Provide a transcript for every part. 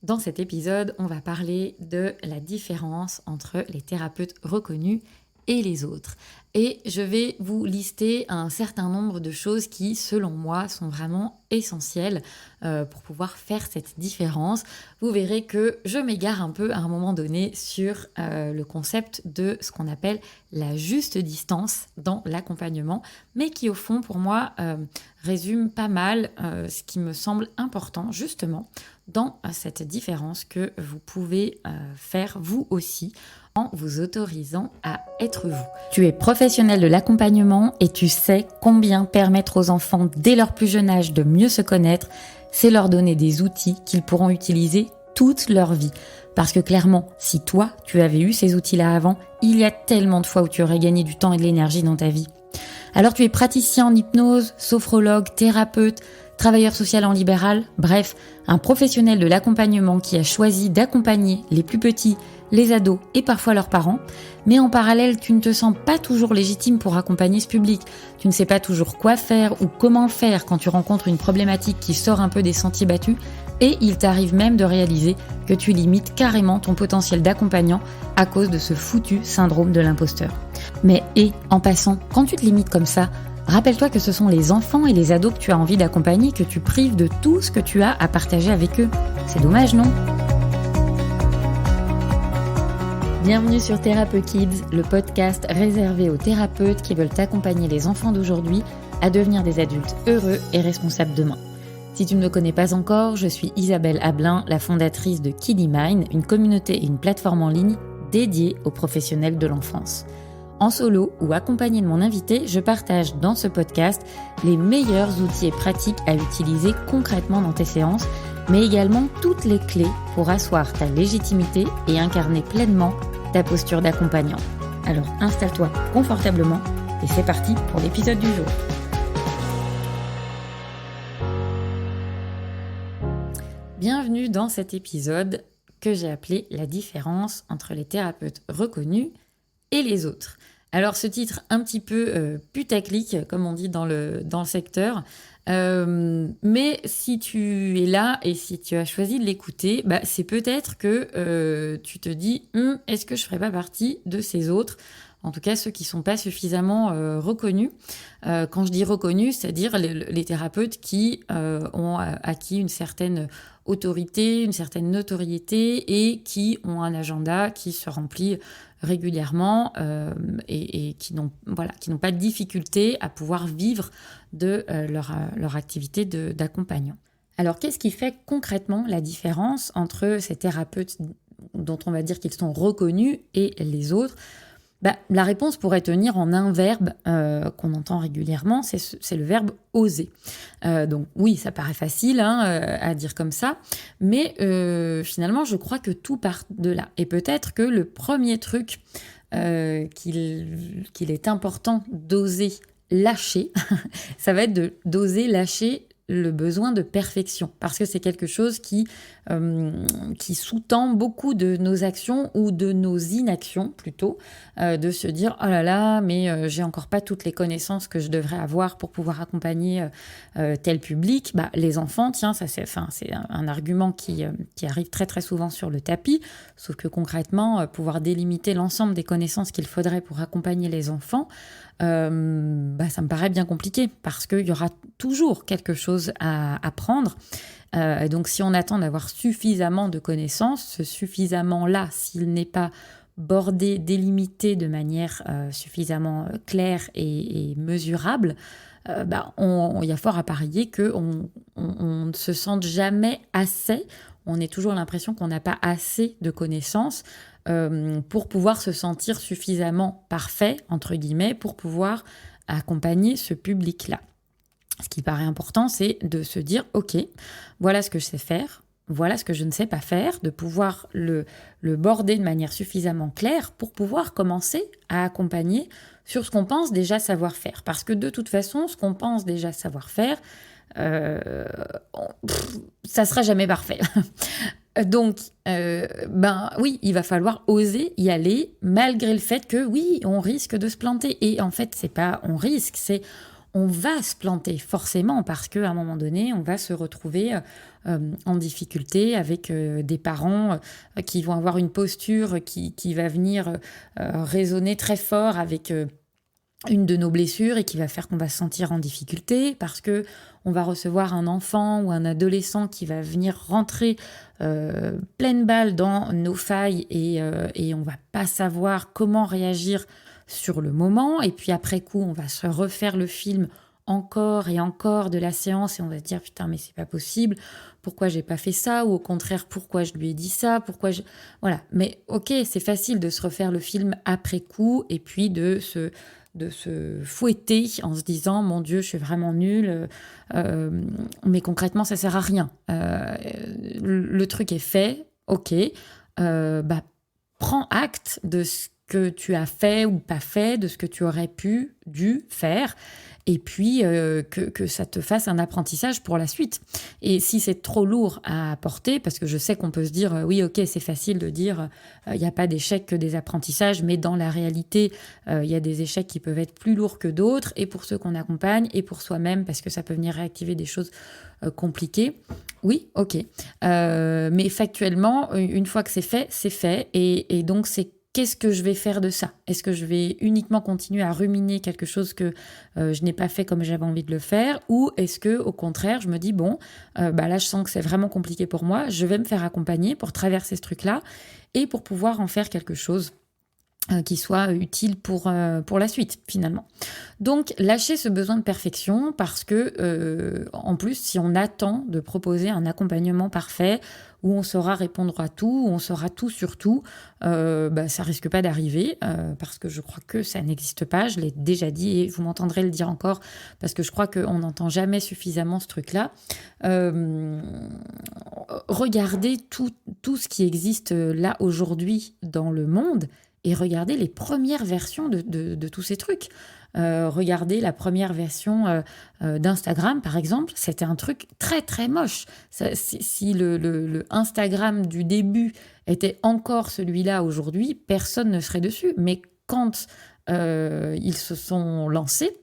Dans cet épisode, on va parler de la différence entre les thérapeutes reconnus et les autres. Et je vais vous lister un certain nombre de choses qui, selon moi, sont vraiment essentielles pour pouvoir faire cette différence. Vous verrez que je m'égare un peu à un moment donné sur le concept de ce qu'on appelle la juste distance dans l'accompagnement, mais qui, au fond, pour moi, résume pas mal ce qui me semble important, justement, dans cette différence que vous pouvez faire vous aussi en vous autorisant à être vous. Tu es professionnel de l'accompagnement et tu sais combien permettre aux enfants dès leur plus jeune âge de mieux se connaître, c'est leur donner des outils qu'ils pourront utiliser toute leur vie. Parce que clairement, si toi, tu avais eu ces outils-là avant, il y a tellement de fois où tu aurais gagné du temps et de l'énergie dans ta vie. Alors tu es praticien en hypnose, sophrologue, thérapeute, travailleur social en libéral, bref, un professionnel de l'accompagnement qui a choisi d'accompagner les plus petits, les ados et parfois leurs parents, mais en parallèle, tu ne te sens pas toujours légitime pour accompagner ce public. Tu ne sais pas toujours quoi faire ou comment le faire quand tu rencontres une problématique qui sort un peu des sentiers battus, et il t'arrive même de réaliser que tu limites carrément ton potentiel d'accompagnant à cause de ce foutu syndrome de l'imposteur. Mais en passant, quand tu te limites comme ça, rappelle-toi que ce sont les enfants et les ados que tu as envie d'accompagner que tu prives de tout ce que tu as à partager avec eux. C'est dommage, non ? Bienvenue sur Thérapeute Kids, le podcast réservé aux thérapeutes qui veulent accompagner les enfants d'aujourd'hui à devenir des adultes heureux et responsables demain. Si tu ne me connais pas encore, je suis Isabelle Ablin, la fondatrice de Kiddy Mind, une communauté et une plateforme en ligne dédiée aux professionnels de l'enfance. En solo ou accompagnée de mon invité, je partage dans ce podcast les meilleurs outils et pratiques à utiliser concrètement dans tes séances, mais également toutes les clés pour asseoir ta légitimité et incarner pleinement ta posture d'accompagnant. Alors installe-toi confortablement et c'est parti pour l'épisode du jour. Bienvenue dans cet épisode que j'ai appelé la différence entre les thérapeutes reconnus et les autres. Alors ce titre un petit peu putaclic, comme on dit dans le secteur, mais si tu es là et si tu as choisi de l'écouter, c'est peut-être que tu te dis « est-ce que je ne ferais pas partie de ces autres ?» En tout cas, ceux qui ne sont pas suffisamment reconnus. Quand je dis reconnus, c'est-à-dire les thérapeutes qui ont acquis une certaine autorité, une certaine notoriété et qui ont un agenda qui se remplit régulièrement et qui n'ont pas de difficulté à pouvoir vivre de leur activité d'accompagnant. Alors, qu'est-ce qui fait concrètement la différence entre ces thérapeutes dont on va dire qu'ils sont reconnus et les autres ? La réponse pourrait tenir en un verbe qu'on entend régulièrement, c'est le verbe « oser ». Donc oui, ça paraît facile à dire comme ça, mais finalement, je crois que tout part de là. Et peut-être que le premier truc qu'il est important d'oser lâcher, ça va être d'oser lâcher le besoin de perfection, parce que c'est quelque chose qui sous-tend beaucoup de nos actions ou de nos inactions plutôt, de se dire « oh là là, mais j'ai encore pas toutes les connaissances que je devrais avoir pour pouvoir accompagner tel public ». Les enfants, tiens, ça c'est un argument qui arrive très très souvent sur le tapis, sauf que concrètement, pouvoir délimiter l'ensemble des connaissances qu'il faudrait pour accompagner les enfants, ça me paraît bien compliqué parce qu'il y aura toujours quelque chose à apprendre. Donc si on attend d'avoir suffisamment de connaissances, ce suffisamment-là, s'il n'est pas bordé, délimité de manière suffisamment claire et mesurable, il y a fort à parier qu'on ne se sente jamais assez. On a toujours l'impression qu'on n'a pas assez de connaissances pour pouvoir se sentir suffisamment parfait, entre guillemets, pour pouvoir accompagner ce public-là. Ce qui paraît important, c'est de se dire « ok, voilà ce que je sais faire, voilà ce que je ne sais pas faire », de pouvoir le border de manière suffisamment claire pour pouvoir commencer à accompagner sur ce qu'on pense déjà savoir faire. Parce que de toute façon, ce qu'on pense déjà savoir faire, ça sera jamais parfait. Donc, oui, il va falloir oser y aller malgré le fait que oui, on risque de se planter. Et en fait, c'est pas on risque, c'est on va se planter forcément parce qu'à un moment donné, on va se retrouver en difficulté avec des parents qui vont avoir une posture qui va venir résonner très fort avec une de nos blessures et qui va faire qu'on va se sentir en difficulté parce que on va recevoir un enfant ou un adolescent qui va venir rentrer pleine balle dans nos failles et on va pas savoir comment réagir sur le moment. Et puis après coup, on va se refaire le film encore et encore de la séance et on va se dire putain mais c'est pas possible, pourquoi j'ai pas fait ça, ou au contraire pourquoi je lui ai dit ça, voilà. Mais ok, c'est facile de se refaire le film après coup et puis de se fouetter en se disant mon Dieu, je suis vraiment nulle, mais concrètement, ça sert à rien. Le truc est fait, ok, prends acte de ce que tu as fait ou pas fait, de ce que tu aurais dû faire, et puis que ça te fasse un apprentissage pour la suite. Et si c'est trop lourd à porter, parce que je sais qu'on peut se dire, oui, ok, c'est facile de dire, il n'y a pas d'échecs que des apprentissages, mais dans la réalité, il y a des échecs qui peuvent être plus lourds que d'autres, et pour ceux qu'on accompagne, et pour soi-même, parce que ça peut venir réactiver des choses compliquées. Oui, ok. Mais factuellement, une fois que c'est fait, et donc c'est qu'est-ce que je vais faire de ça? Est-ce que je vais uniquement continuer à ruminer quelque chose que je n'ai pas fait comme j'avais envie de le faire? Ou est-ce que, au contraire, je me dis, bon, là, je sens que c'est vraiment compliqué pour moi, je vais me faire accompagner pour traverser ce truc-là et pour pouvoir en faire quelque chose qui soit utile pour la suite, finalement. Donc, lâcher ce besoin de perfection parce que, en plus, si on attend de proposer un accompagnement parfait où on saura répondre à tout, où on saura tout sur tout, ça risque pas d'arriver parce que je crois que ça n'existe pas. Je l'ai déjà dit et vous m'entendrez le dire encore parce que je crois qu'on n'entend jamais suffisamment ce truc-là. Regardez tout ce qui existe là aujourd'hui dans le monde et regardez les premières versions de tous ces trucs. Regardez la première version d'Instagram, par exemple, c'était un truc très très moche. Si le Instagram du début était encore celui-là aujourd'hui, personne ne serait dessus. Mais quand ils se sont lancés,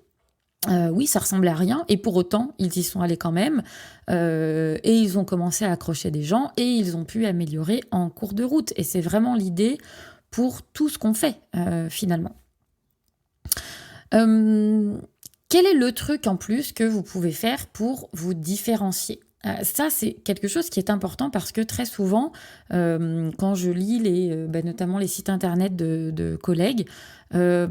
oui, ça ressemblait à rien, et pour autant, ils y sont allés quand même, et ils ont commencé à accrocher des gens, et ils ont pu améliorer en cours de route. Et c'est vraiment l'idée pour tout ce qu'on fait, finalement. Quel est le truc en plus que vous pouvez faire pour vous différencier? Ça, c'est quelque chose qui est important parce que très souvent, quand je lis notamment les sites internet de collègues, il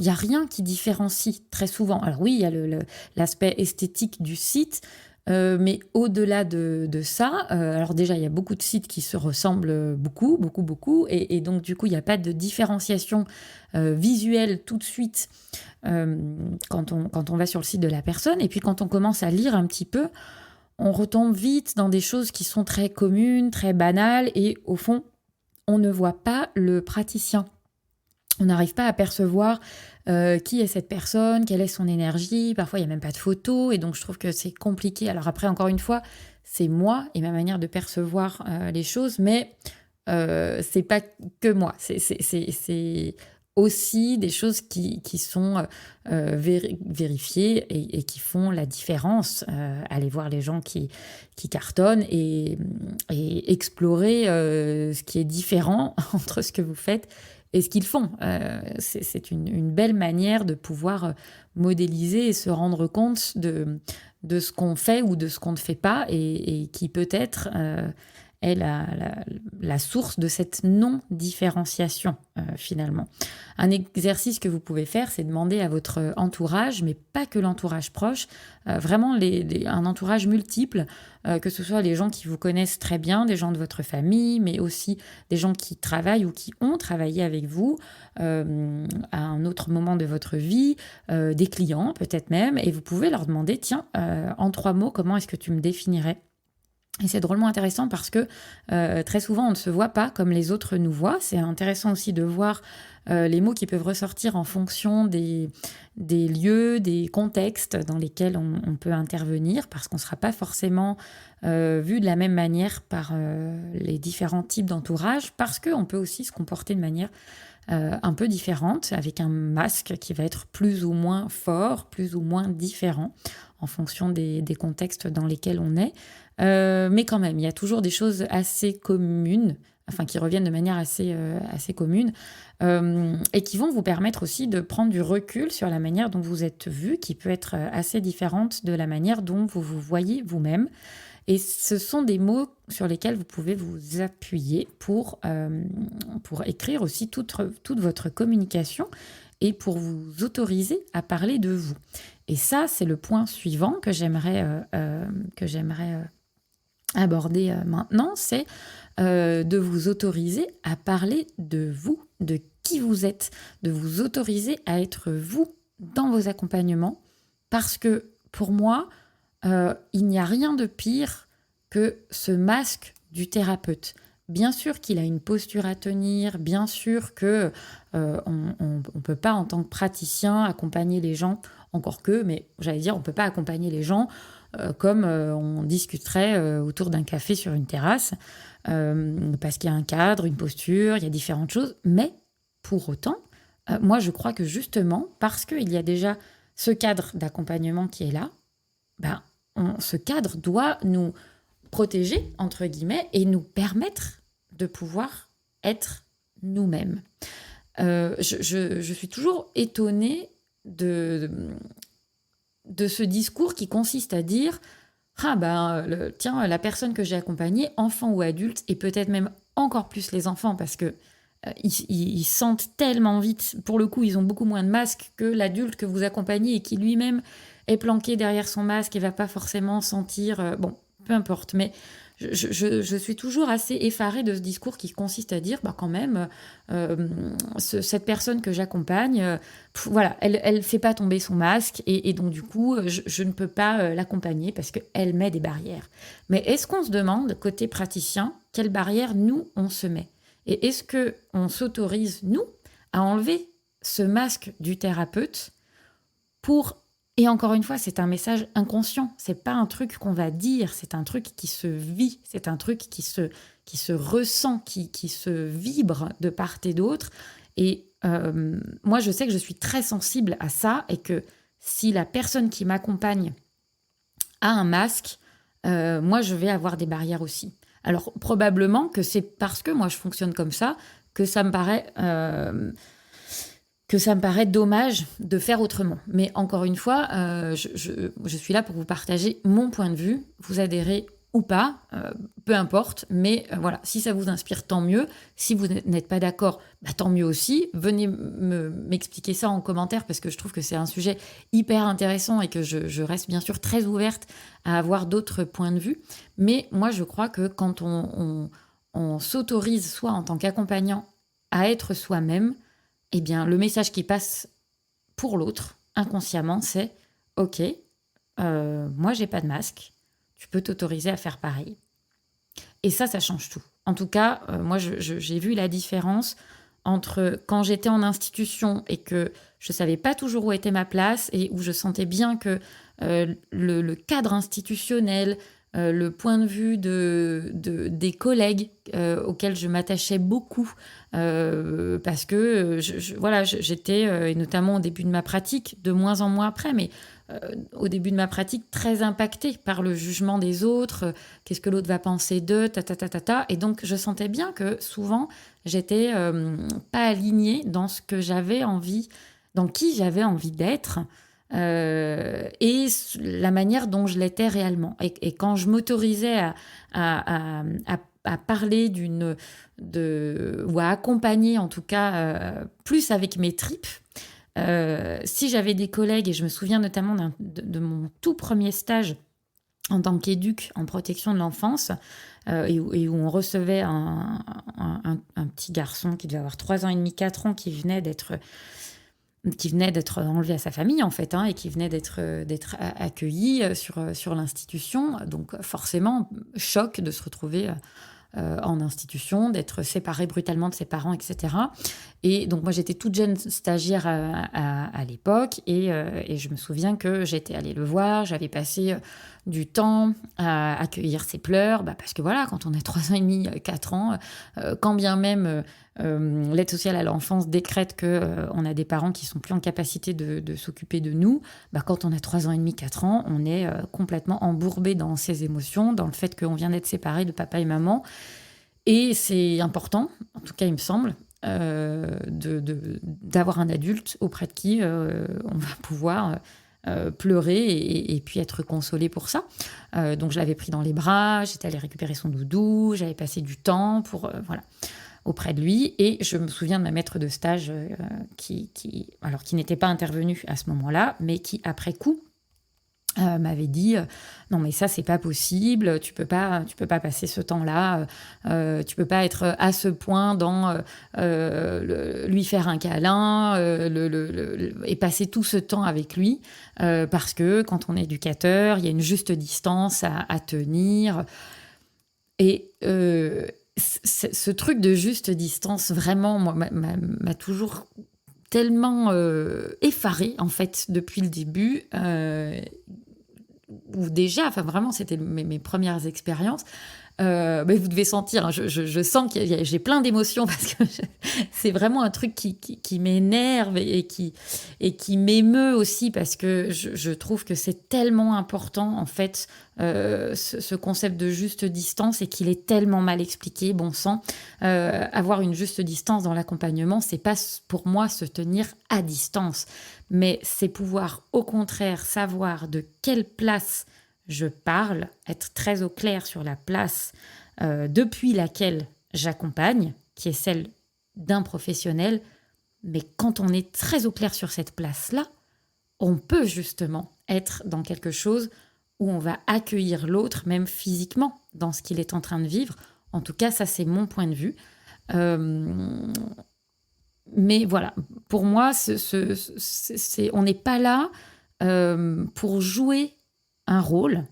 n'y a rien qui différencie très souvent. Alors oui, il y a l'aspect esthétique du site, mais au-delà de ça, alors déjà, il y a beaucoup de sites qui se ressemblent beaucoup, beaucoup, beaucoup, et donc du coup, il n'y a pas de différenciation visuelle tout de suite quand on va sur le site de la personne. Et puis quand on commence à lire un petit peu, on retombe vite dans des choses qui sont très communes, très banales, et au fond, on ne voit pas le praticien. On n'arrive pas à percevoir qui est cette personne, quelle est son énergie. Parfois, il n'y a même pas de photo, et donc je trouve que c'est compliqué. Alors après, encore une fois, c'est moi et ma manière de percevoir les choses, mais c'est pas que moi. C'est aussi des choses qui sont vérifiées et qui font la différence. Aller voir les gens qui cartonnent et explorer ce qui est différent entre ce que vous faites et ce qu'ils font. C'est une belle manière de pouvoir modéliser et se rendre compte de ce qu'on fait ou de ce qu'on ne fait pas et qui peut-être est la source de cette non-différenciation, finalement. Un exercice que vous pouvez faire, c'est demander à votre entourage, mais pas que l'entourage proche, vraiment un entourage multiple, que ce soit les gens qui vous connaissent très bien, des gens de votre famille, mais aussi des gens qui travaillent ou qui ont travaillé avec vous à un autre moment de votre vie, des clients peut-être même, et vous pouvez leur demander, tiens, en 3 mots, comment est-ce que tu me définirais ? Et c'est drôlement intéressant parce que très souvent, on ne se voit pas comme les autres nous voient. C'est intéressant aussi de voir les mots qui peuvent ressortir en fonction des lieux, des contextes dans lesquels on peut intervenir, parce qu'on ne sera pas forcément vu de la même manière par les différents types d'entourage, parce qu'on peut aussi se comporter de manière un peu différente, avec un masque qui va être plus ou moins fort, plus ou moins différent en fonction des contextes dans lesquels on est. Mais quand même, il y a toujours des choses assez communes, enfin qui reviennent de manière assez commune, et qui vont vous permettre aussi de prendre du recul sur la manière dont vous êtes vu, qui peut être assez différente de la manière dont vous vous voyez vous-même. Et ce sont des mots sur lesquels vous pouvez vous appuyer pour écrire aussi toute votre communication et pour vous autoriser à parler de vous. Et ça, c'est le point suivant que j'aimerais aborder maintenant, c'est de vous autoriser à parler de vous, de qui vous êtes, de vous autoriser à être vous dans vos accompagnements, parce que pour moi, il n'y a rien de pire que ce masque du thérapeute. Bien sûr qu'il a une posture à tenir, bien sûr que on peut pas en tant que praticien accompagner les gens, encore que, mais j'allais dire, on peut pas accompagner les gens comme on discuterait autour d'un café sur une terrasse, parce qu'il y a un cadre, une posture, il y a différentes choses, mais pour autant, moi je crois que justement, parce qu'il y a déjà ce cadre d'accompagnement qui est là, ben, ce cadre doit nous protéger, entre guillemets, et nous permettre de pouvoir être nous-mêmes. Je suis toujours étonnée de ce discours qui consiste à dire « Ah ben, tiens, la personne que j'ai accompagnée, enfant ou adulte, et peut-être même encore plus les enfants, parce que ils sentent tellement vite, pour le coup, ils ont beaucoup moins de masques que l'adulte que vous accompagnez et qui lui-même est planqué derrière son masque et va pas forcément sentir... bon, peu importe, mais je suis toujours assez effarée de ce discours qui consiste à dire, bah quand même, cette personne que j'accompagne, voilà, elle fait pas tomber son masque et donc du coup, je ne peux pas l'accompagner parce qu'elle met des barrières. Mais est-ce qu'on se demande, côté praticien, quelles barrières nous, on se met? Et est-ce qu'on s'autorise, nous, à enlever ce masque du thérapeute pour... Et encore une fois, c'est un message inconscient. C'est pas un truc qu'on va dire, c'est un truc qui se vit, c'est un truc qui se ressent, qui se vibre de part et d'autre. Et moi, je sais que je suis très sensible à ça et que si la personne qui m'accompagne a un masque, moi, je vais avoir des barrières aussi. Alors, probablement que c'est parce que moi, je fonctionne comme ça que ça me paraît dommage de faire autrement. Mais encore une fois, je suis là pour vous partager mon point de vue. Vous adhérez ou pas, peu importe. Mais voilà, si ça vous inspire, tant mieux. Si vous n'êtes pas d'accord, bah, tant mieux aussi. Venez m'expliquer ça en commentaire parce que je trouve que c'est un sujet hyper intéressant et que je reste bien sûr très ouverte à avoir d'autres points de vue. Mais moi, je crois que quand on s'autorise, soit en tant qu'accompagnant, à être soi-même, eh bien, le message qui passe pour l'autre, inconsciemment, c'est « Ok, moi, j'ai pas de masque. Tu peux t'autoriser à faire pareil. » Et ça change tout. En tout cas, moi, j'ai vu la différence entre quand j'étais en institution et que je savais pas toujours où était ma place et où je sentais bien que le cadre institutionnel, le point de vue des collègues auxquels je m'attachais beaucoup parce que voilà, j'étais, et notamment au début de ma pratique, de moins en moins après, mais au début de ma pratique, très impactée par le jugement des autres, qu'est-ce que l'autre va penser d'eux, et donc je sentais bien que souvent, j'étais pas alignée dans ce que j'avais envie, dans qui j'avais envie d'être, et la manière dont je l'étais réellement. Et quand je m'autorisais à parler ou à accompagner, en tout cas, plus avec mes tripes, si j'avais des collègues, et je me souviens notamment de mon tout premier stage en tant qu'éduc en protection de l'enfance, et où on recevait un petit garçon qui devait avoir 3 ans et demi, 4 ans, qui venait d'être qui venait d'être enlevé à sa famille en fait, hein, et qui venait d'être accueilli sur l'institution. Donc forcément, choc de se retrouver en institution, d'être séparé brutalement de ses parents, etc. Et donc moi j'étais toute jeune stagiaire à l'époque et je me souviens que j'étais allée le voir, j'avais passé du temps à accueillir ses pleurs, parce que voilà, quand on a 3 ans et demi, 4 ans, quand bien même l'aide sociale à l'enfance décrète que on a des parents qui sont plus en capacité de s'occuper de nous, quand on a 3 ans et demi, 4 ans, on est complètement embourbé dans ses émotions, dans le fait qu'on vient d'être séparé de papa et maman. Et c'est important, en tout cas il me semble, d'avoir un adulte auprès de qui on va pouvoir pleurer et puis être consolé pour ça. Donc je l'avais pris dans les bras, j'étais allée récupérer son doudou, j'avais passé du temps voilà, auprès de lui. Et je me souviens de ma maître de stage qui n'était pas intervenue à ce moment-là, mais qui, après coup, m'avait dit non mais ça c'est pas possible, tu peux pas passer ce temps-là, tu peux pas être à ce point dans lui faire un câlin et passer tout ce temps avec lui parce que quand on est éducateur il y a une juste distance à tenir et ce truc de juste distance vraiment moi m'a toujours tellement effarée en fait depuis le début ou déjà, enfin vraiment, c'était mes premières expériences. Mais vous devez sentir, hein, je sens que j'ai plein d'émotions parce que c'est vraiment un truc qui m'énerve et qui m'émeut aussi parce que je trouve que c'est tellement important en fait ce concept de juste distance et qu'il est tellement mal expliqué, bon sang. Avoir une juste distance dans l'accompagnement, c'est pas pour moi se tenir à distance, mais c'est pouvoir au contraire savoir de quelle place je parle, être très au clair sur la place depuis laquelle j'accompagne, qui est celle d'un professionnel. Mais quand on est très au clair sur cette place-là, on peut justement être dans quelque chose où on va accueillir l'autre, même physiquement, dans ce qu'il est en train de vivre. En tout cas, ça, c'est mon point de vue. Mais voilà, pour moi, on n'est pas là pour jouer un rôle.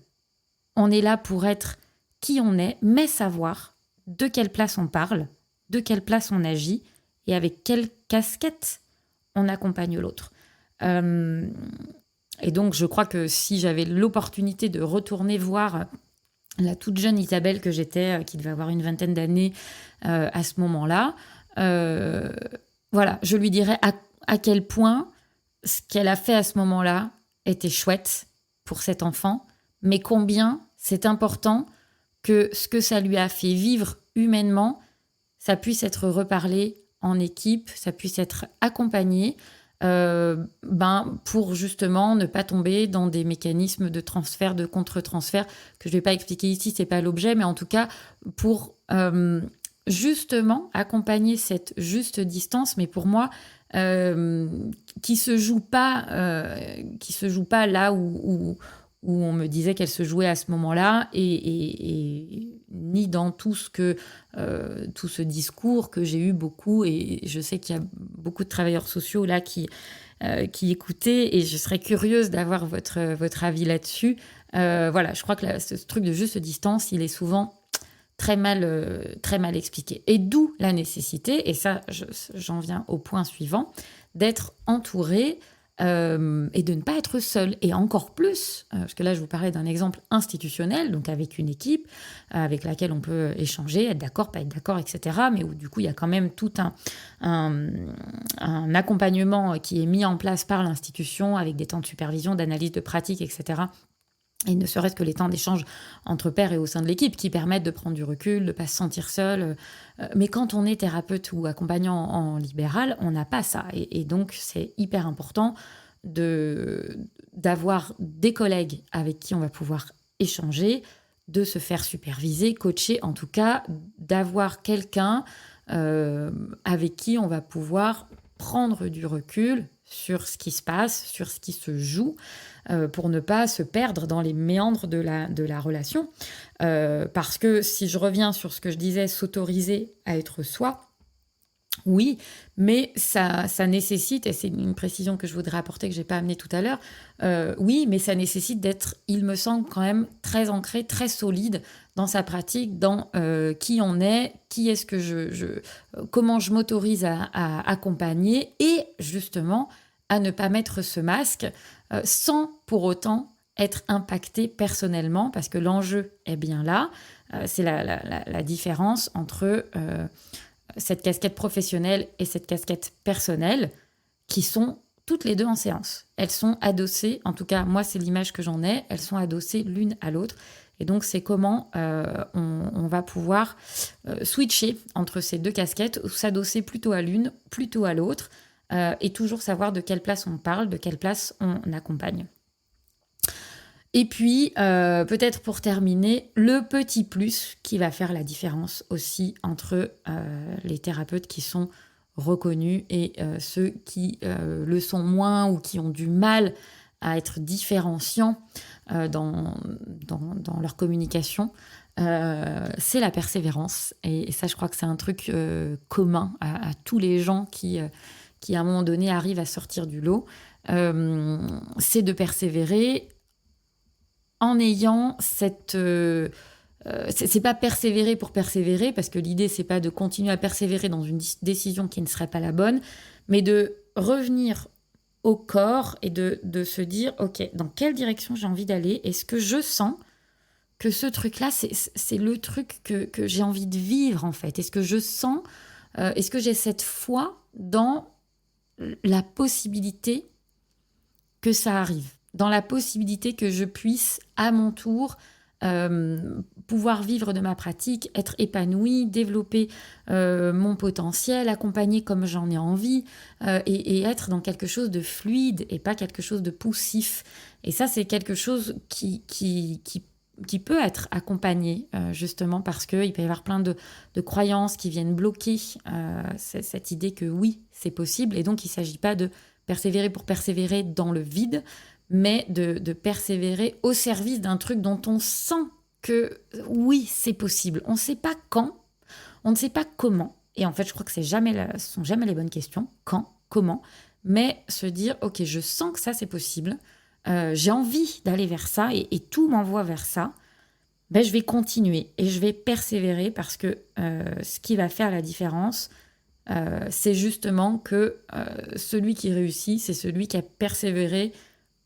On est là pour être qui on est, mais savoir de quelle place on parle, de quelle place on agit et avec quelle casquette on accompagne l'autre. Et donc, je crois que si j'avais l'opportunité de retourner voir la toute jeune Isabelle que j'étais, qui devait avoir une vingtaine d'années à ce moment-là, voilà, je lui dirais à quel point ce qu'elle a fait à ce moment-là était chouette pour cet enfant, mais combien c'est important que ce que ça lui a fait vivre humainement, ça puisse être reparlé en équipe, ça puisse être accompagné pour justement ne pas tomber dans des mécanismes de transfert, de contre-transfert, que je ne vais pas expliquer ici, ce n'est pas l'objet, mais en tout cas pour justement accompagner cette juste distance, mais pour moi, qui se joue pas là où on me disait qu'elle se jouait à ce moment-là, et ni dans tout ce discours que j'ai eu beaucoup, et je sais qu'il y a beaucoup de travailleurs sociaux là qui écoutaient, et je serais curieuse d'avoir votre avis là-dessus. Voilà, je crois que ce truc de juste distance, il est souvent très mal expliqué. Et d'où la nécessité, et ça, j'en viens au point suivant, d'être entouré et de ne pas être seul. Et encore plus, parce que là, je vous parlais d'un exemple institutionnel, donc avec une équipe avec laquelle on peut échanger, être d'accord, pas être d'accord, etc. Mais où du coup, il y a quand même tout un accompagnement qui est mis en place par l'institution avec des temps de supervision, d'analyse de pratique, etc. Et ne serait-ce que les temps d'échange entre pairs et au sein de l'équipe qui permettent de prendre du recul, de ne pas se sentir seul. Mais quand on est thérapeute ou accompagnant en libéral, on n'a pas ça. Et donc, c'est hyper important d'avoir des collègues avec qui on va pouvoir échanger, de se faire superviser, coacher, en tout cas, d'avoir quelqu'un avec qui on va pouvoir prendre du recul sur ce qui se passe, sur ce qui se joue, pour ne pas se perdre dans les méandres de la relation. Parce que si je reviens sur ce que je disais, s'autoriser à être soi, Oui, mais ça nécessite, et c'est une précision que je voudrais apporter que j'ai pas amenée tout à l'heure, oui, mais ça nécessite d'être, il me semble, quand même très ancré, très solide dans sa pratique, dans, qui on est, qui est-ce que comment je m'autorise à accompagner et justement à ne pas mettre ce masque, sans pour autant être impacté personnellement parce que l'enjeu est bien là. C'est la différence entre, cette casquette professionnelle et cette casquette personnelle qui sont toutes les deux en séance. Elles sont adossées, en tout cas moi c'est l'image que j'en ai, elles sont adossées l'une à l'autre. Et donc c'est comment on va pouvoir switcher entre ces deux casquettes, ou s'adosser plutôt à l'une, plutôt à l'autre, et toujours savoir de quelle place on parle, de quelle place on accompagne. Et puis, peut-être pour terminer, le petit plus qui va faire la différence aussi entre les thérapeutes qui sont reconnus et ceux qui le sont moins ou qui ont du mal à être différenciants dans leur communication, c'est la persévérance. Et ça, je crois que c'est un truc commun à tous les gens qui, à un moment donné, arrivent à sortir du lot. C'est de persévérer en ayant cette... c'est pas persévérer pour persévérer, parce que l'idée, c'est pas de continuer à persévérer dans une décision qui ne serait pas la bonne, mais de revenir au corps et de se dire, OK, dans quelle direction j'ai envie d'aller? Est-ce que je sens que ce truc-là, c'est le truc que j'ai envie de vivre, en fait? Est-ce que je sens... est-ce que j'ai cette foi dans la possibilité que ça arrive, dans la possibilité que je puisse, à mon tour, pouvoir vivre de ma pratique, être épanouie, développer mon potentiel, accompagner comme j'en ai envie, et être dans quelque chose de fluide et pas quelque chose de poussif. Et ça, c'est quelque chose qui peut être accompagné, justement parce qu'il peut y avoir plein de croyances qui viennent bloquer cette idée que oui, c'est possible. Et donc, il ne s'agit pas de persévérer pour persévérer dans le vide, mais de persévérer au service d'un truc dont on sent que oui, c'est possible. On ne sait pas quand, on ne sait pas comment. Et en fait, je crois que ce ne sont jamais les bonnes questions. Quand, comment, mais se dire, OK, je sens que ça, c'est possible. J'ai envie d'aller vers ça et tout m'envoie vers ça. Ben, je vais continuer et je vais persévérer parce que ce qui va faire la différence, c'est justement que celui qui réussit, c'est celui qui a persévéré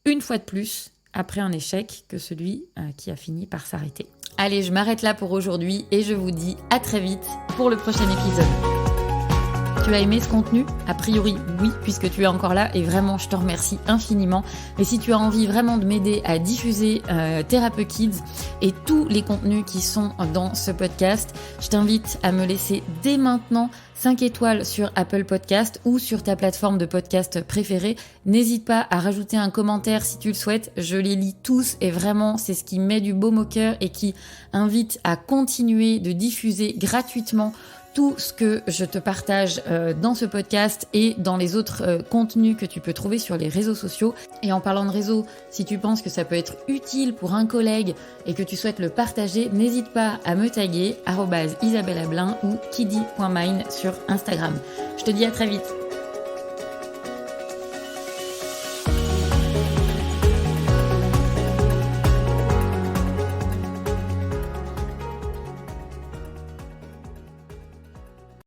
une fois de plus après un échec que celui qui a fini par s'arrêter. Allez, je m'arrête là pour aujourd'hui et je vous dis à très vite pour le prochain épisode. Tu as aimé ce contenu? A priori, oui, puisque tu es encore là et vraiment, je te remercie infiniment. Mais si tu as envie vraiment de m'aider à diffuser Thérapeute Kids et tous les contenus qui sont dans ce podcast, je t'invite à me laisser dès maintenant 5 étoiles sur Apple Podcast ou sur ta plateforme de podcast préférée. N'hésite pas à rajouter un commentaire si tu le souhaites. Je les lis tous et vraiment, c'est ce qui met du baume au cœur et qui invite à continuer de diffuser gratuitement tout ce que je te partage dans ce podcast et dans les autres contenus que tu peux trouver sur les réseaux sociaux. Et en parlant de réseaux, si tu penses que ça peut être utile pour un collègue et que tu souhaites le partager, n'hésite pas à me taguer @IsabelleAblin ou kiddy.mine sur Instagram. Je te dis à très vite.